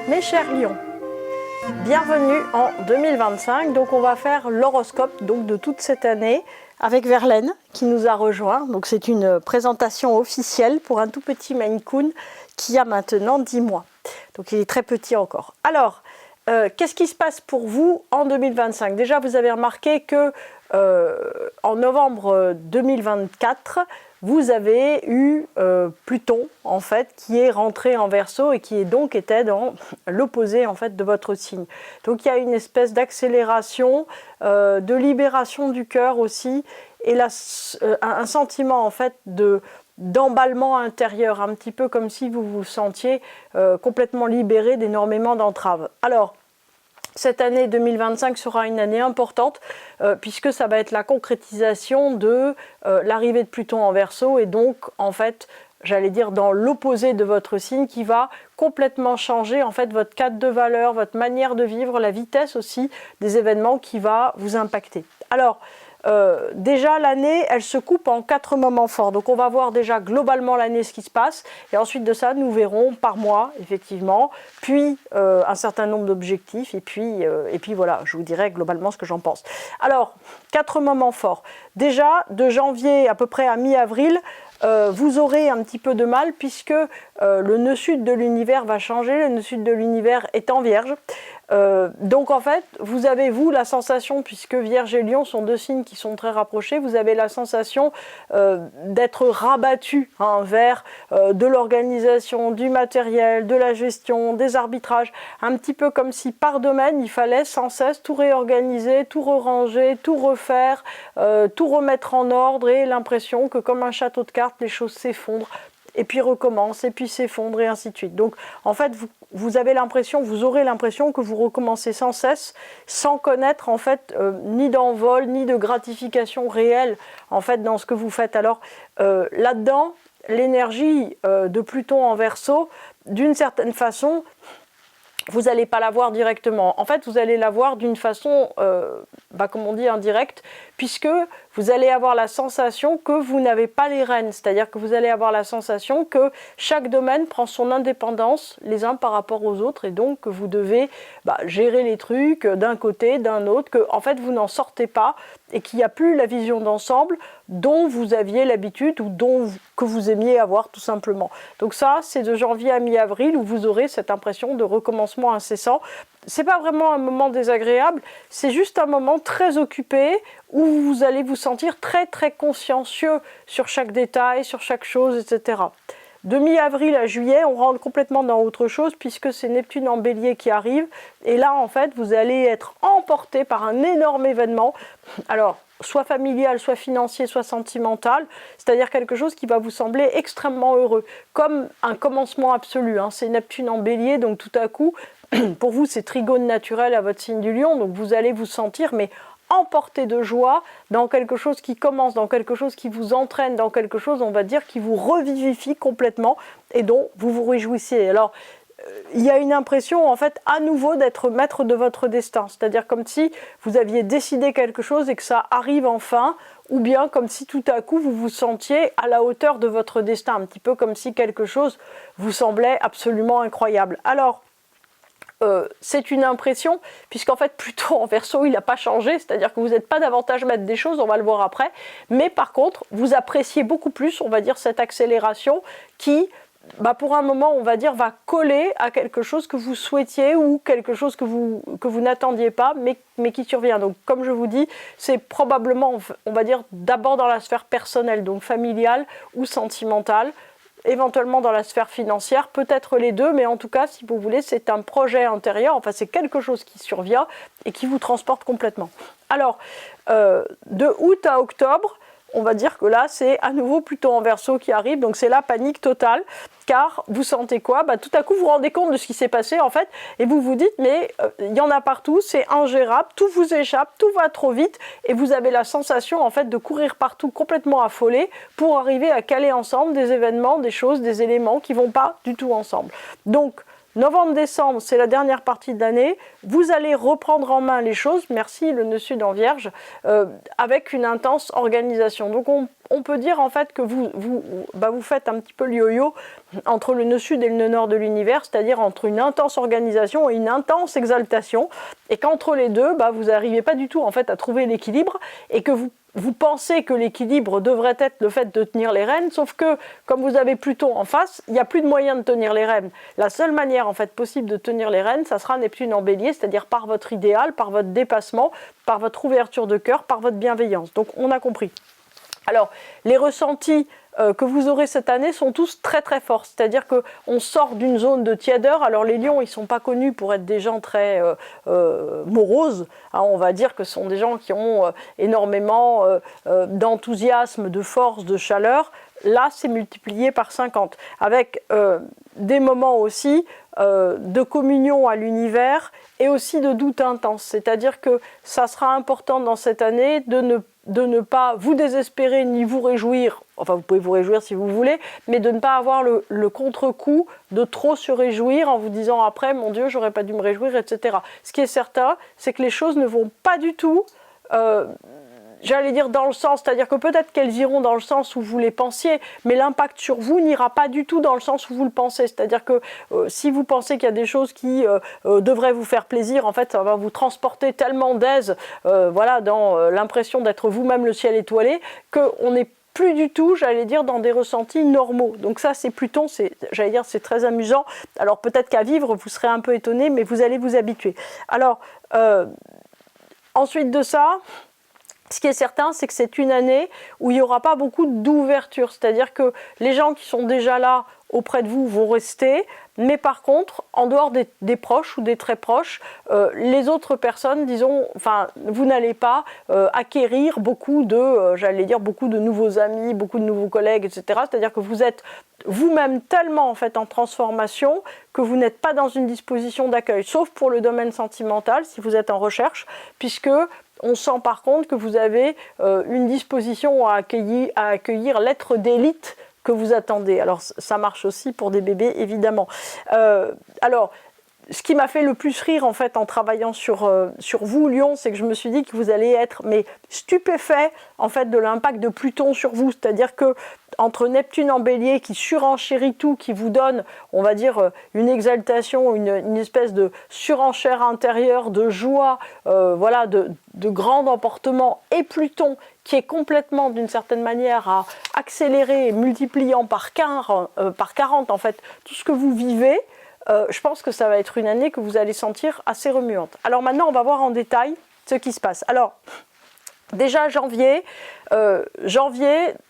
Mes chers lions, bienvenue en 2025. Donc on va faire l'horoscope de toute cette année avec Verlaine qui nous a rejoint. Donc c'est une présentation officielle pour un tout petit Maine Coon qui a maintenant 10 mois. Donc il est très petit encore. Alors, qu'est-ce qui se passe pour vous en 2025? Déjà, vous avez remarqué que en novembre 2024, vous avez eu Pluton en fait qui est rentré en Verseau et qui était dans l'opposé en fait de votre signe. Donc il y a une espèce d'accélération, de libération du cœur aussi, et là, un sentiment en fait d'emballement intérieur, un petit peu comme si vous vous sentiez complètement libéré d'énormément d'entraves. Alors, cette année 2025 sera une année importante puisque ça va être la concrétisation de l'arrivée de Pluton en Verseau et donc en fait, j'allais dire dans l'opposé de votre signe qui va complètement changer en fait votre cadre de valeur, votre manière de vivre, la vitesse aussi des événements qui va vous impacter. Alors, déjà l'année, elle se coupe en 4 moments forts. Donc on va voir déjà globalement l'année ce qui se passe. Et ensuite de ça, nous verrons par mois, effectivement, puis un certain nombre d'objectifs. Et puis voilà, je vous dirai globalement ce que j'en pense. Alors, 4 moments forts. Déjà, de janvier à peu près à mi-avril, vous aurez un petit peu de mal puisque le nœud sud de l'univers va changer. Le nœud sud de l'univers est en Vierge. Donc en fait, vous avez la sensation, puisque Vierge et Lion sont deux signes qui sont très rapprochés, vous avez la sensation d'être rabattu vers de l'organisation, du matériel, de la gestion, des arbitrages, un petit peu comme si par domaine il fallait sans cesse tout réorganiser, tout ranger, tout refaire, tout remettre en ordre, et l'impression que comme un château de cartes, les choses s'effondrent et puis recommencent, et puis s'effondrent, et ainsi de suite. Donc en fait, vous aurez l'impression que vous recommencez sans cesse, sans connaître en fait ni d'envol, ni de gratification réelle en fait dans ce que vous faites. Alors là-dedans, l'énergie de Pluton en Verseau, d'une certaine façon, vous n'allez pas la voir directement. En fait, vous allez la voir d'une façon, comme on dit, indirecte, puisque vous allez avoir la sensation que vous n'avez pas les rênes. C'est-à-dire que vous allez avoir la sensation que chaque domaine prend son indépendance les uns par rapport aux autres, et donc que vous devez gérer les trucs d'un côté, d'un autre, que en fait vous n'en sortez pas, et qu'il n'y a plus la vision d'ensemble dont vous aviez l'habitude ou que vous aimiez avoir tout simplement. Donc ça, c'est de janvier à mi-avril où vous aurez cette impression de recommencement incessant. C'est pas vraiment un moment désagréable, c'est juste un moment très occupé où vous allez vous sentir très très consciencieux sur chaque détail, sur chaque chose, etc. De mi-avril à juillet, on rentre complètement dans autre chose puisque c'est Neptune en Bélier qui arrive. Et là, en fait, vous allez être emporté par un énorme événement. Alors, soit familial, soit financier, soit sentimental. C'est-à-dire quelque chose qui va vous sembler extrêmement heureux. Comme un commencement absolu. C'est Neptune en Bélier, donc tout à coup, pour vous, c'est trigone naturel à votre signe du Lion. Donc vous allez vous sentir, mais emporté de joie dans quelque chose qui commence, dans quelque chose qui vous entraîne, dans quelque chose, on va dire, qui vous revivifie complètement et dont vous vous réjouissez. Alors, il y a une impression, en fait, à nouveau d'être maître de votre destin. C'est-à-dire comme si vous aviez décidé quelque chose et que ça arrive enfin, ou bien comme si tout à coup vous vous sentiez à la hauteur de votre destin, un petit peu comme si quelque chose vous semblait absolument incroyable. Alors, c'est une impression, puisqu'en fait Pluton en Verseau il n'a pas changé, c'est-à-dire que vous n'êtes pas davantage maître des choses, on va le voir après, mais par contre vous appréciez beaucoup plus, on va dire, cette accélération qui, pour un moment, on va dire, va coller à quelque chose que vous souhaitiez ou quelque chose que vous n'attendiez pas, mais qui survient. Donc comme je vous dis, c'est probablement, on va dire, d'abord dans la sphère personnelle, donc familiale ou sentimentale, éventuellement dans la sphère financière, peut-être les deux, mais en tout cas, si vous voulez, c'est un projet intérieur, enfin c'est quelque chose qui survient et qui vous transporte complètement. Alors, de août à octobre, on va dire que là, c'est à nouveau Pluton en Verseau qui arrive, donc c'est la panique totale, car vous sentez quoi? Tout à coup, vous vous rendez compte de ce qui s'est passé, en fait, et vous vous dites, mais il y en a partout, c'est ingérable, tout vous échappe, tout va trop vite, et vous avez la sensation, en fait, de courir partout complètement affolé pour arriver à caler ensemble des événements, des choses, des éléments qui ne vont pas du tout ensemble. Donc, novembre-décembre, c'est la dernière partie de l'année. Vous allez reprendre en main les choses, merci le nœud sud en Vierge, avec une intense organisation. Donc on peut dire en fait que vous faites un petit peu le yo-yo entre le nœud sud et le nœud nord de l'univers, c'est-à-dire entre une intense organisation et une intense exaltation, et qu'entre les deux, vous n'arrivez pas du tout en fait à trouver l'équilibre, et que vous pensez que l'équilibre devrait être le fait de tenir les rênes, sauf que, comme vous avez Pluton en face, il n'y a plus de moyen de tenir les rênes. La seule manière en fait possible de tenir les rênes, ça sera Neptune en Bélier, c'est-à-dire par votre idéal, par votre dépassement, par votre ouverture de cœur, par votre bienveillance. Donc on a compris. Alors, les ressentis que vous aurez cette année sont tous très très forts, c'est-à-dire qu'on sort d'une zone de tièdeur. Alors les lions, ils ne sont pas connus pour être des gens très moroses, hein, on va dire que ce sont des gens qui ont énormément d'enthousiasme, de force, de chaleur. Là, c'est multiplié par 50, avec des moments aussi de communion à l'univers et aussi de doute intense, c'est-à-dire que ça sera important dans cette année de ne pas vous désespérer ni vous réjouir, enfin vous pouvez vous réjouir si vous voulez, mais de ne pas avoir le contre-coup de trop se réjouir en vous disant après, mon Dieu, j'aurais pas dû me réjouir, etc. Ce qui est certain, c'est que les choses ne vont pas du tout, j'allais dire dans le sens, c'est-à-dire que peut-être qu'elles iront dans le sens où vous les pensiez, mais l'impact sur vous n'ira pas du tout dans le sens où vous le pensez. C'est-à-dire que si vous pensez qu'il y a des choses qui devraient vous faire plaisir, en fait, ça va vous transporter tellement d'aise, dans l'impression d'être vous-même le ciel étoilé, qu'on n'est plus du tout, j'allais dire, dans des ressentis normaux. Donc ça, c'est Pluton, j'allais dire, c'est très amusant. Alors peut-être qu'à vivre, vous serez un peu étonné, mais vous allez vous habituer. Alors, ensuite de ça, ce qui est certain, c'est que c'est une année où il n'y aura pas beaucoup d'ouverture. C'est-à-dire que les gens qui sont déjà là auprès de vous vont rester, mais par contre, en dehors des proches ou des très proches, les autres personnes, disons, enfin, vous n'allez pas acquérir beaucoup de nouveaux amis, beaucoup de nouveaux collègues, etc. C'est-à-dire que vous êtes vous-même tellement en fait en transformation que vous n'êtes pas dans une disposition d'accueil, sauf pour le domaine sentimental, si vous êtes en recherche, puisque on sent par contre que vous avez une disposition à accueillir l'être d'élite que vous attendez. Alors ça marche aussi pour des bébés, évidemment. Alors, ce qui m'a fait le plus rire en fait en travaillant sur vous, Lion, c'est que je me suis dit que vous allez être stupéfait en fait de l'impact de Pluton sur vous. C'est-à-dire que entre Neptune en Bélier qui surenchérit tout, qui vous donne, on va dire, une exaltation, une espèce de surenchère intérieure, de joie, de grand emportement, et Pluton qui est complètement, d'une certaine manière, à accélérer, multipliant par 40 en fait, tout ce que vous vivez. Je pense que ça va être une année que vous allez sentir assez remuante. Alors maintenant, on va voir en détail ce qui se passe. Alors, déjà janvier,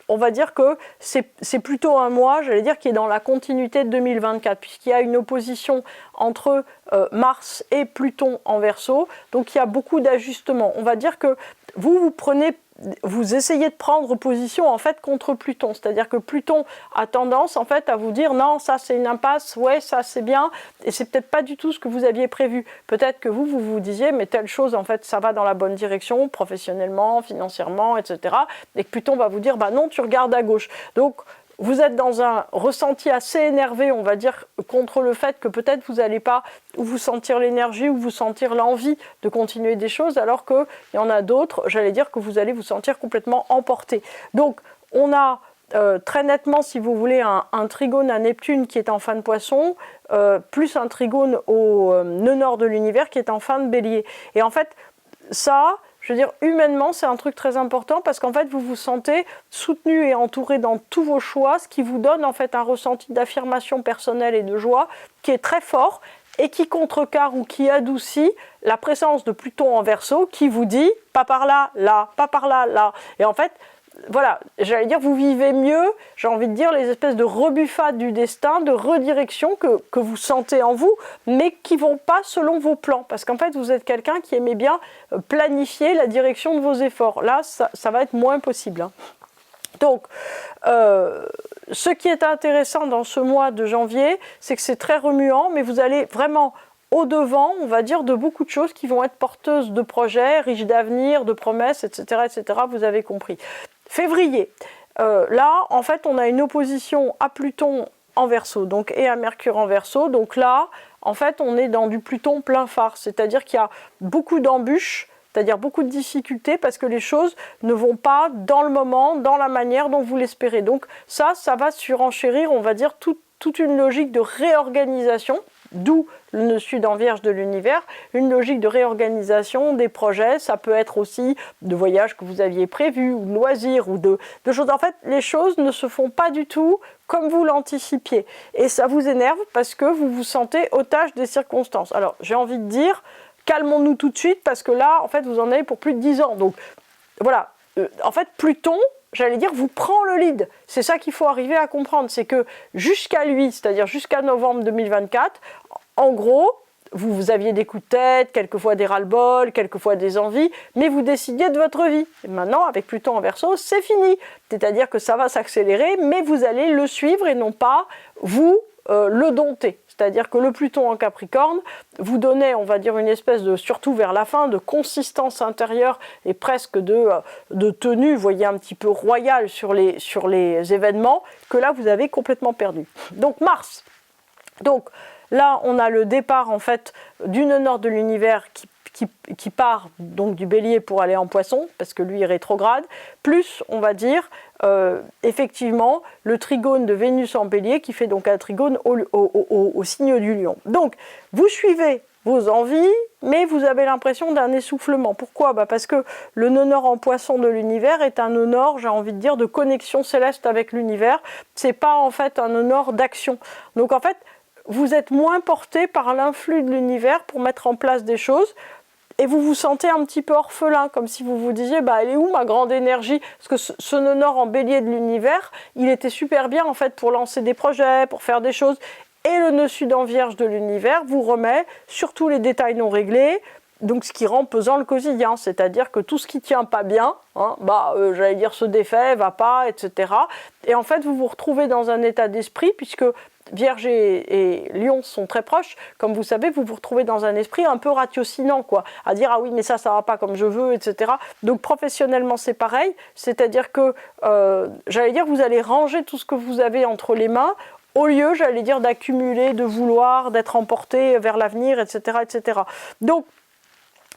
on va dire que c'est plutôt un mois, j'allais dire, qui est dans la continuité de 2024, puisqu'il y a une opposition entre Mars et Pluton en Verseau, donc il y a beaucoup d'ajustements. On va dire que vous essayez de prendre position en fait contre Pluton, c'est-à-dire que Pluton a tendance en fait à vous dire non, ça c'est une impasse, ouais, ça c'est bien, et c'est peut-être pas du tout ce que vous aviez prévu. Peut-être que vous disiez mais telle chose en fait ça va dans la bonne direction, professionnellement, financièrement, etc. Et que Pluton va vous dire bah non, tu regardes à gauche. Donc vous êtes dans un ressenti assez énervé, on va dire, contre le fait que peut-être vous n'allez pas vous sentir l'énergie ou vous sentir l'envie de continuer des choses, alors qu'il y en a d'autres, j'allais dire, que vous allez vous sentir complètement emporté. Donc, on a très nettement, si vous voulez, un trigone à Neptune qui est en fin de Poisson, plus un trigone au nœud nord de l'univers qui est en fin de Bélier. Et en fait, ça, je veux dire, humainement, c'est un truc très important parce qu'en fait, vous vous sentez soutenu et entouré dans tous vos choix, ce qui vous donne en fait un ressenti d'affirmation personnelle et de joie qui est très fort et qui contrecarre ou qui adoucit la présence de Pluton en Verseau qui vous dit « pas par là, là, pas par là, là ». Et en fait, voilà, j'allais dire, vous vivez mieux, j'ai envie de dire, les espèces de rebuffades du destin, de redirection que vous sentez en vous, mais qui ne vont pas selon vos plans. Parce qu'en fait, vous êtes quelqu'un qui aimait bien planifier la direction de vos efforts. Là, ça va être moins possible. Donc, ce qui est intéressant dans ce mois de janvier, c'est que c'est très remuant, mais vous allez vraiment au-devant, on va dire, de beaucoup de choses qui vont être porteuses de projets, riches d'avenir, de promesses, etc., etc., vous avez compris. Février, là, en fait, on a une opposition à Pluton en Verseau, donc, et à Mercure en Verseau. Donc là, en fait, on est dans du Pluton plein phare, c'est-à-dire qu'il y a beaucoup d'embûches, c'est-à-dire beaucoup de difficultés parce que les choses ne vont pas dans le moment, dans la manière dont vous l'espérez. Donc ça va surenchérir, on va dire, toute une logique de réorganisation, d'où le nœud sud en Vierge de l'univers, une logique de réorganisation des projets. Ça peut être aussi de voyages que vous aviez prévus, ou de loisirs, ou de choses. En fait, les choses ne se font pas du tout comme vous l'anticipiez. Et ça vous énerve parce que vous vous sentez otage des circonstances. Alors, j'ai envie de dire, calmons-nous tout de suite parce que là, en fait, vous en avez pour plus de 10 ans. Donc, voilà. En fait, Pluton, j'allais dire, vous prend le lead. C'est ça qu'il faut arriver à comprendre. C'est que jusqu'à lui, c'est-à-dire jusqu'à novembre 2024, en gros, vous aviez des coups de tête, quelquefois des ras-le-bol, quelquefois des envies, mais vous décidiez de votre vie. Et maintenant, avec Pluton en Verseau, c'est fini. C'est-à-dire que ça va s'accélérer, mais vous allez le suivre et non pas vous le dompter. C'est-à-dire que le Pluton en Capricorne vous donnait, on va dire, une espèce de, surtout vers la fin, de consistance intérieure et presque de tenue, vous voyez, un petit peu royale sur les événements, que là, vous avez complètement perdu. Donc, Mars. Donc, là, on a le départ, en fait, du nœud nord de l'univers qui part donc du Bélier pour aller en Poisson, parce que lui est rétrograde, plus, on va dire, effectivement, le trigone de Vénus en Bélier, qui fait donc un trigone au signe du Lion. Donc, vous suivez vos envies, mais vous avez l'impression d'un essoufflement. Pourquoi ? Parce que le nœud nord en Poisson de l'univers est un nœud nord, j'ai envie de dire, de connexion céleste avec l'univers. C'est pas, en fait, un nœud nord d'action. Donc, en fait, vous êtes moins porté par l'influx de l'univers pour mettre en place des choses. Et vous vous sentez un petit peu orphelin, comme si vous vous disiez, elle est où ma grande énergie ? Parce que ce nœud nord en Bélier de l'univers, il était super bien en fait pour lancer des projets, pour faire des choses. Et le nœud sud en Vierge de l'univers vous remet sur tous les détails non réglés, donc ce qui rend pesant le quotidien, c'est-à-dire que tout ce qui tient pas bien, j'allais dire se défait, va pas, etc. Et en fait, vous vous retrouvez dans un état d'esprit, puisque Vierge et Lion sont très proches, comme vous savez, vous vous retrouvez dans un esprit un peu ratiocinant, quoi, à dire ah oui mais ça va pas comme je veux, etc. Donc professionnellement c'est pareil, c'est-à-dire que j'allais dire vous allez ranger tout ce que vous avez entre les mains, au lieu, j'allais dire, d'accumuler, de vouloir, d'être emporté vers l'avenir, etc., etc. Donc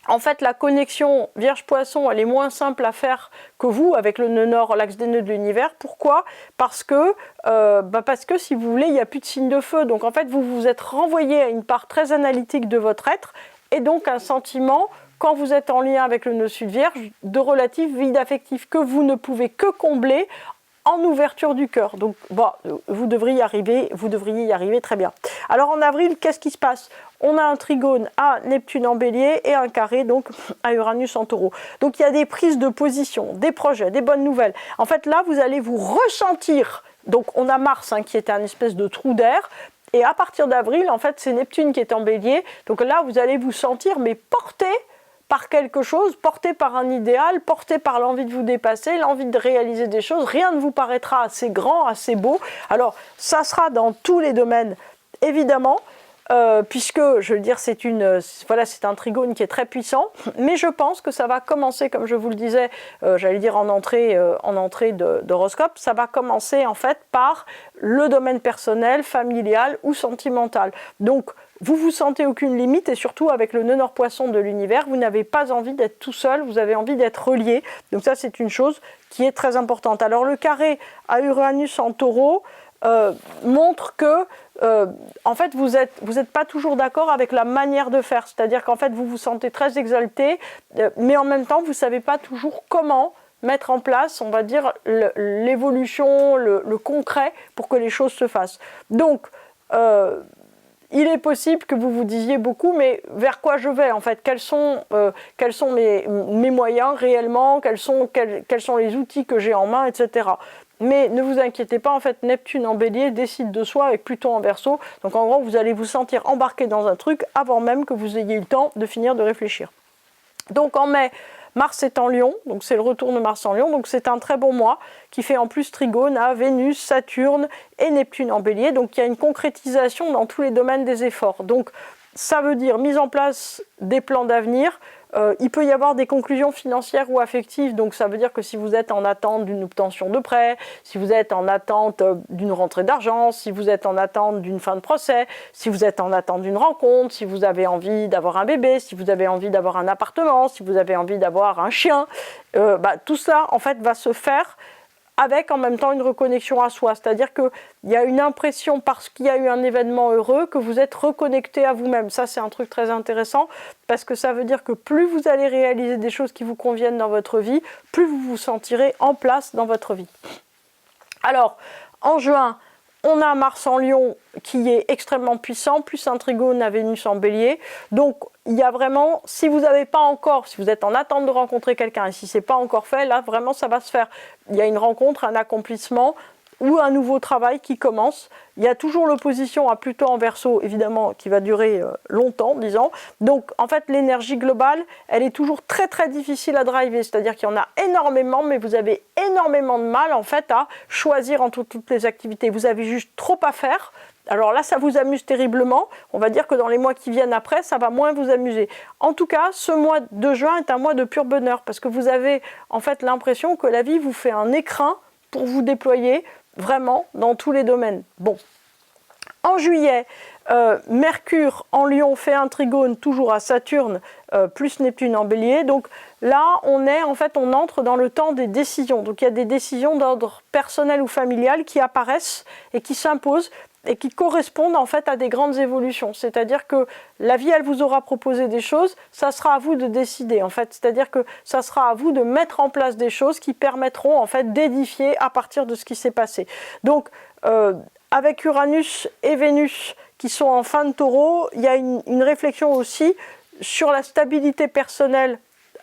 en fait, la connexion Vierge-Poisson, elle est moins simple à faire que vous, avec le nœud nord, l'axe des nœuds de l'univers. Pourquoi ? Parce que si vous voulez, il n'y a plus de signe de feu. Donc en fait, vous vous êtes renvoyé à une part très analytique de votre être, et donc un sentiment, quand vous êtes en lien avec le nœud sud Vierge, de relatif vide affectif que vous ne pouvez que combler en ouverture du cœur. Donc, vous devriez y arriver très bien. Alors, en avril, qu'est-ce qui se passe ? On a un trigone à Neptune en Bélier et un carré, donc, à Uranus en Taureau. Donc, il y a des prises de position, des projets, des bonnes nouvelles. En fait, là, vous allez vous ressentir. Donc, on a Mars, qui est un espèce de trou d'air. Et à partir d'avril, en fait, c'est Neptune qui est en Bélier. Donc là, vous allez vous sentir, mais porté par quelque chose, porté par un idéal, porté par l'envie de vous dépasser, l'envie de réaliser des choses. Rien ne vous paraîtra assez grand, assez beau. Alors, ça sera dans tous les domaines, évidemment, puisque, je veux dire, c'est un trigone qui est très puissant, mais je pense que ça va commencer, comme je vous le disais, j'allais dire en entrée d'horoscope, ça va commencer en fait par le domaine personnel, familial ou sentimental. Donc, vous vous sentez aucune limite et surtout avec le nœud nord Poisson de l'univers, vous n'avez pas envie d'être tout seul, vous avez envie d'être relié. Donc ça, c'est une chose qui est très importante. Alors le carré à Uranus en Taureau montre que en fait, vous êtes pas toujours d'accord avec la manière de faire. C'est-à-dire qu'en fait, vous vous sentez très exalté, mais en même temps, vous savez pas toujours comment mettre en place, on va dire, l'évolution, le concret pour que les choses se fassent. Donc, il est possible que vous vous disiez beaucoup, mais vers quoi je vais en fait ? Quels sont mes moyens réellement ? Quels sont les outils que j'ai en main, etc. Mais ne vous inquiétez pas, en fait, Neptune en Bélier décide de soi avec Pluton en Verseau. Donc en gros, vous allez vous sentir embarqué dans un truc avant même que vous ayez eu le temps de finir de réfléchir. Donc en mai, Mars est en Lion, donc c'est le retour de Mars en Lion, donc c'est un très bon mois qui fait en plus trigone à Vénus, Saturne et Neptune en Bélier, donc il y a une concrétisation dans tous les domaines des efforts. Donc ça veut dire mise en place des plans d'avenir. Il peut y avoir des conclusions financières ou affectives, donc ça veut dire que si vous êtes en attente d'une obtention de prêt, si vous êtes en attente d'une rentrée d'argent, si vous êtes en attente d'une fin de procès, si vous êtes en attente d'une rencontre, si vous avez envie d'avoir un bébé, si vous avez envie d'avoir un appartement, si vous avez envie d'avoir un chien, tout ça en fait va se faire avec en même temps une reconnexion à soi. C'est-à-dire qu'il y a une impression, parce qu'il y a eu un événement heureux, que vous êtes reconnecté à vous-même. Ça, c'est un truc très intéressant, parce que ça veut dire que plus vous allez réaliser des choses qui vous conviennent dans votre vie, plus vous vous sentirez en place dans votre vie. Alors, en juin, on a Mars en Lion qui est extrêmement puissant, plus un trigone à Vénus en Bélier. Donc, il y a vraiment, si vous n'avez pas encore, si vous êtes en attente de rencontrer quelqu'un et si ce n'est pas encore fait, là, vraiment, ça va se faire. Il y a une rencontre, un accomplissement ou un nouveau travail qui commence. Il y a toujours l'opposition à Pluton en Verseau, évidemment, qui va durer longtemps, disons. Donc, en fait, l'énergie globale, elle est toujours très, très difficile à driver. C'est-à-dire qu'il y en a énormément, mais vous avez énormément de mal, en fait, à choisir entre toutes les activités. Vous avez juste trop à faire. Alors là, ça vous amuse terriblement. On va dire que dans les mois qui viennent après, ça va moins vous amuser. En tout cas, ce mois de juin est un mois de pur bonheur, parce que vous avez, en fait, l'impression que la vie vous fait un écrin pour vous déployer vraiment dans tous les domaines. Bon, en juillet, Mercure en Lion fait un trigone toujours à Saturne, plus Neptune en Bélier. Donc là, on entre dans le temps des décisions. Donc il y a des décisions d'ordre personnel ou familial qui apparaissent et qui s'imposent et qui correspondent en fait à des grandes évolutions. C'est-à-dire que la vie, elle vous aura proposé des choses, ça sera à vous de décider en fait. C'est-à-dire que ça sera à vous de mettre en place des choses qui permettront en fait d'édifier à partir de ce qui s'est passé. Donc avec Uranus et Vénus qui sont en fin de Taureau, il y a une réflexion aussi sur la stabilité personnelle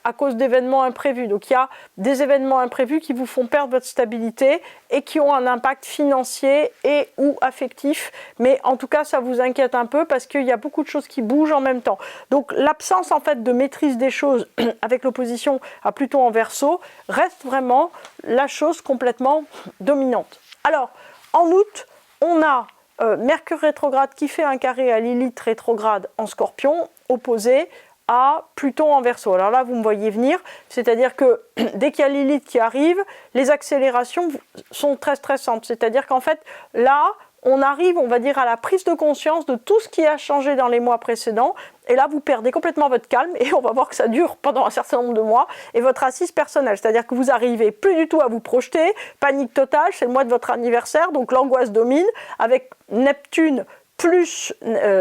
à cause d'événements imprévus. Donc il y a des événements imprévus qui vous font perdre votre stabilité et qui ont un impact financier et ou affectif. Mais en tout cas, ça vous inquiète un peu parce qu'il y a beaucoup de choses qui bougent en même temps. Donc l'absence en fait de maîtrise des choses avec l'opposition à Pluton en Verseau reste vraiment la chose complètement dominante. Alors, en août, on a Mercure rétrograde qui fait un carré à Lilith rétrograde en Scorpion, opposé à Pluton en Verseau. Alors là, vous me voyez venir, c'est-à-dire que dès qu'il y a Lilith qui arrive, les accélérations sont très stressantes. C'est-à-dire qu'en fait, là, on arrive, on va dire, à la prise de conscience de tout ce qui a changé dans les mois précédents. Et là, vous perdez complètement votre calme et on va voir que ça dure pendant un certain nombre de mois. Et votre assise personnelle, c'est-à-dire que vous arrivez plus du tout à vous projeter, panique totale, c'est le mois de votre anniversaire, donc l'angoisse domine, avec Neptune plus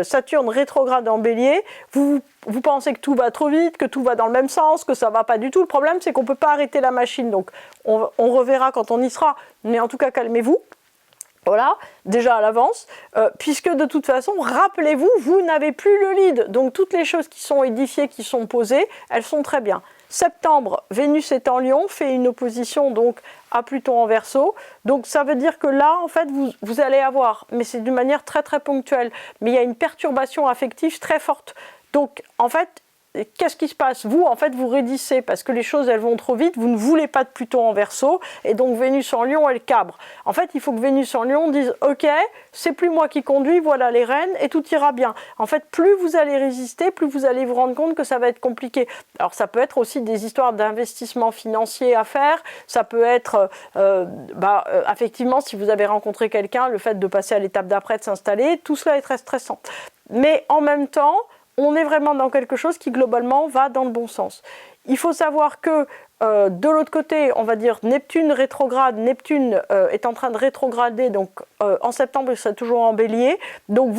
Saturne rétrograde en Bélier, vous pensez que tout va trop vite, que tout va dans le même sens, que ça ne va pas du tout. Le problème, c'est qu'on ne peut pas arrêter la machine. Donc, on reverra quand on y sera. Mais en tout cas, calmez-vous. Voilà, déjà à l'avance, puisque de toute façon, rappelez-vous, vous n'avez plus le lead. Donc, toutes les choses qui sont édifiées, qui sont posées, elles sont très bien. Septembre, Vénus est en Lion, fait une opposition donc à Pluton en Verseau. Donc ça veut dire que là, en fait, vous allez avoir, mais c'est d'une manière très très ponctuelle, mais il y a une perturbation affective très forte. Donc en fait, qu'est-ce qui se passe? Vous, en fait, vous raidissez parce que les choses, elles vont trop vite. Vous ne voulez pas de Pluton en Verseau et donc Vénus en Lion, elle cabre. En fait, il faut que Vénus en Lion dise « Ok, c'est plus moi qui conduis, voilà les rênes et tout ira bien ». En fait, plus vous allez résister, plus vous allez vous rendre compte que ça va être compliqué. Alors, ça peut être aussi des histoires d'investissement financier à faire. Ça peut être, effectivement, si vous avez rencontré quelqu'un, le fait de passer à l'étape d'après, de s'installer, tout cela est très stressant. Mais en même temps, on est vraiment dans quelque chose qui globalement va dans le bon sens. Il faut savoir que de l'autre côté, on va dire Neptune rétrograde, Neptune est en train de rétrograder, donc en septembre il sera toujours en Bélier, donc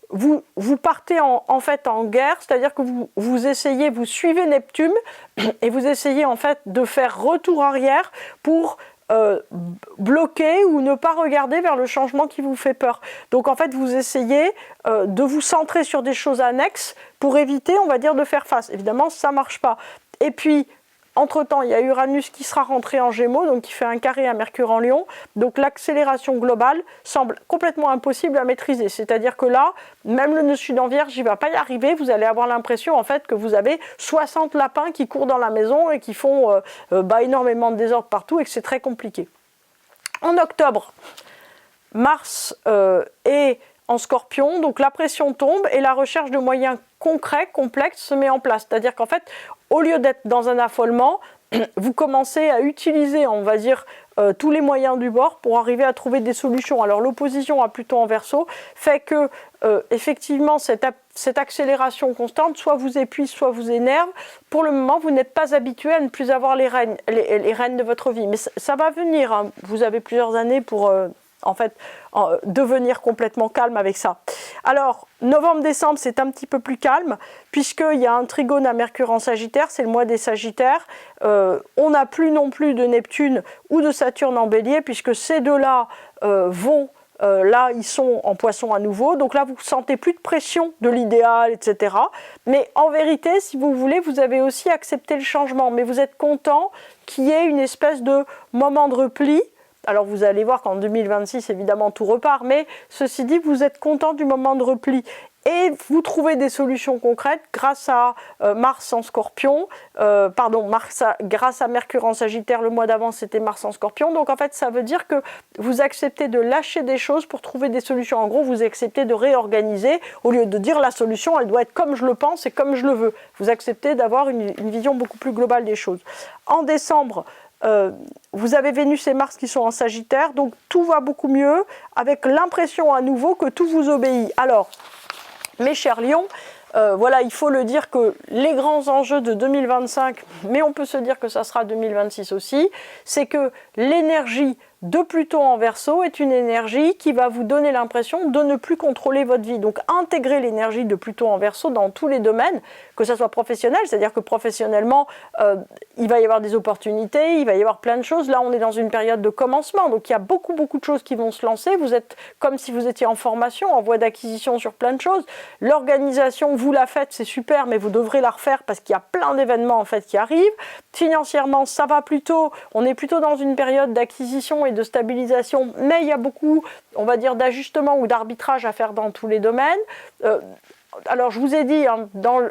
vous partez en fait en guerre, c'est-à-dire que vous essayez, vous suivez Neptune et vous essayez en fait de faire retour arrière pour bloquer ou ne pas regarder vers le changement qui vous fait peur. Donc en fait vous essayez de vous centrer sur des choses annexes pour éviter, on va dire, de faire face. Évidemment ça marche pas. Et puis Entre-temps, il y a Uranus qui sera rentré en Gémeaux, donc qui fait un carré à Mercure en Lion. Donc l'accélération globale semble complètement impossible à maîtriser. C'est-à-dire que là, même le nœud sud en Vierge, il ne va pas y arriver. Vous allez avoir l'impression en fait que vous avez 60 lapins qui courent dans la maison et qui font énormément de désordre partout et que c'est très compliqué. En octobre, Mars est en Scorpion, donc la pression tombe et la recherche de moyens concrets, complexes se met en place. C'est-à-dire qu'en fait, au lieu d'être dans un affolement, vous commencez à utiliser, on va dire, tous les moyens du bord pour arriver à trouver des solutions. Alors l'opposition à Pluton en Verseau fait que, effectivement, cette accélération constante, soit vous épuise, soit vous énerve. Pour le moment, vous n'êtes pas habitué à ne plus avoir les rênes de votre vie. Mais ça va venir, hein. Vous avez plusieurs années pour... devenir complètement calme avec ça. Alors, novembre-décembre, c'est un petit peu plus calme, puisqu'il y a un trigone à Mercure en Sagittaire, c'est le mois des Sagittaires. On n'a plus non plus de Neptune ou de Saturne en Bélier, puisque ces deux-là là, ils sont en Poisson à nouveau. Donc là, vous ne sentez plus de pression de l'idéal, etc. Mais en vérité, si vous voulez, vous avez aussi accepté le changement. Mais vous êtes content qu'il y ait une espèce de moment de repli. Alors vous allez voir qu'en 2026, évidemment, tout repart, mais ceci dit, vous êtes content du moment de repli. Et vous trouvez des solutions concrètes grâce à Mars en Scorpion, grâce à Mercure en Sagittaire, le mois d'avant c'était Mars en Scorpion. Donc en fait, ça veut dire que vous acceptez de lâcher des choses pour trouver des solutions. En gros, vous acceptez de réorganiser, au lieu de dire la solution, elle doit être comme je le pense et comme je le veux. Vous acceptez d'avoir une vision beaucoup plus globale des choses. En décembre, vous avez Vénus et Mars qui sont en Sagittaire, donc tout va beaucoup mieux, avec l'impression à nouveau que tout vous obéit. Alors, mes chers lions, voilà, il faut le dire que les grands enjeux de 2025, mais on peut se dire que ça sera 2026 aussi, c'est que l'énergie de Pluton en Verseau est une énergie qui va vous donner l'impression de ne plus contrôler votre vie. Donc intégrer l'énergie de Pluton en Verseau dans tous les domaines, que ce soit professionnel, c'est-à-dire que professionnellement, il va y avoir des opportunités, il va y avoir plein de choses. Là, on est dans une période de commencement, donc il y a beaucoup de choses qui vont se lancer. Vous êtes comme si vous étiez en formation, en voie d'acquisition sur plein de choses. L'organisation, vous la faites, c'est super, mais vous devrez la refaire parce qu'il y a plein d'événements en fait qui arrivent. Financièrement, ça va plutôt, on est plutôt dans une période d'acquisition et de stabilisation, mais il y a beaucoup, on va dire, d'ajustements ou d'arbitrage à faire dans tous les domaines. Alors je vous ai dit, hein, dans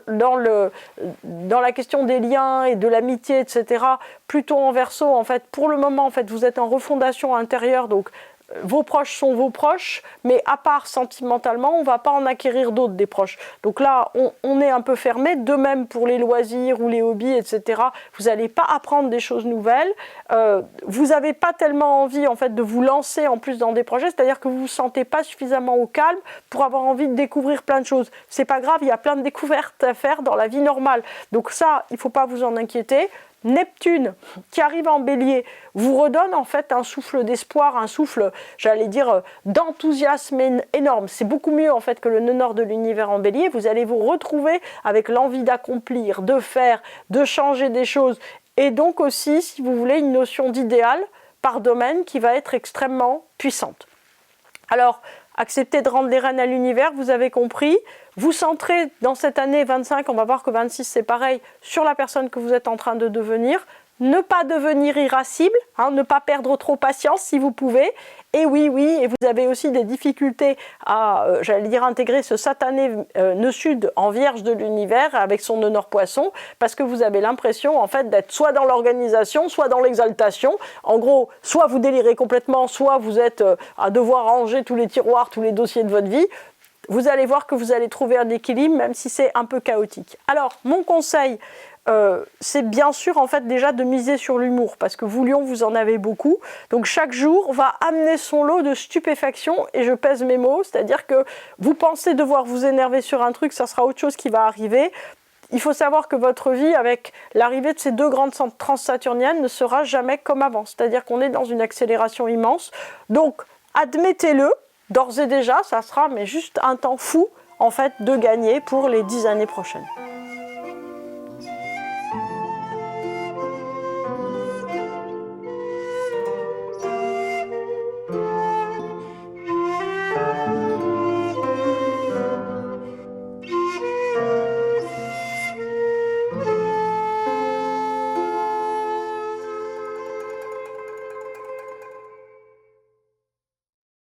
la question des liens et de l'amitié, etc., Pluton en Verseau, en fait, pour le moment, en fait, vous êtes en refondation intérieure, donc vos proches sont vos proches, mais à part sentimentalement, on ne va pas en acquérir d'autres des proches. Donc là, on est un peu fermé. De même pour les loisirs ou les hobbies, etc. Vous n'allez pas apprendre des choses nouvelles. Vous n'avez pas tellement envie en fait de vous lancer en plus dans des projets, c'est-à-dire que vous ne vous sentez pas suffisamment au calme pour avoir envie de découvrir plein de choses. C'est pas grave, il y a plein de découvertes à faire dans la vie normale. Donc ça, il ne faut pas vous en inquiéter. Neptune, qui arrive en Bélier, vous redonne en fait un souffle d'espoir, un souffle, j'allais dire, d'enthousiasme énorme. C'est beaucoup mieux en fait que le nœud nord de l'univers en Bélier. Vous allez vous retrouver avec l'envie d'accomplir, de faire, de changer des choses. Et donc aussi, si vous voulez, une notion d'idéal par domaine qui va être extrêmement puissante. Alors, acceptez de rendre les rênes à l'univers, vous avez compris. Vous centrez dans cette année 25, on va voir que 26 c'est pareil, sur la personne que vous êtes en train de devenir. Ne pas devenir irascible, hein, ne pas perdre trop patience si vous pouvez. Et oui, et vous avez aussi des difficultés à, j'allais dire, intégrer ce satané nœud sud en Vierge de l'univers avec son nœud nord Poisson, parce que vous avez l'impression en fait d'être soit dans l'organisation, soit dans l'exaltation. En gros, soit vous délirez complètement, soit vous êtes à devoir ranger tous les tiroirs, tous les dossiers de votre vie. Vous allez voir que vous allez trouver un équilibre, même si c'est un peu chaotique. Alors, mon conseil, c'est bien sûr en fait déjà de miser sur l'humour, parce que vous, Lion, vous en avez beaucoup. Donc chaque jour va amener son lot de stupéfaction, et je pèse mes mots, c'est-à-dire que vous pensez devoir vous énerver sur un truc, ça sera autre chose qui va arriver. Il faut savoir que votre vie, avec l'arrivée de ces deux grandes transsaturniennes, ne sera jamais comme avant. C'est-à-dire qu'on est dans une accélération immense. Donc, admettez-le, d'ores et déjà, ça sera mais juste un temps fou, en fait, de gagner pour les 10 années prochaines.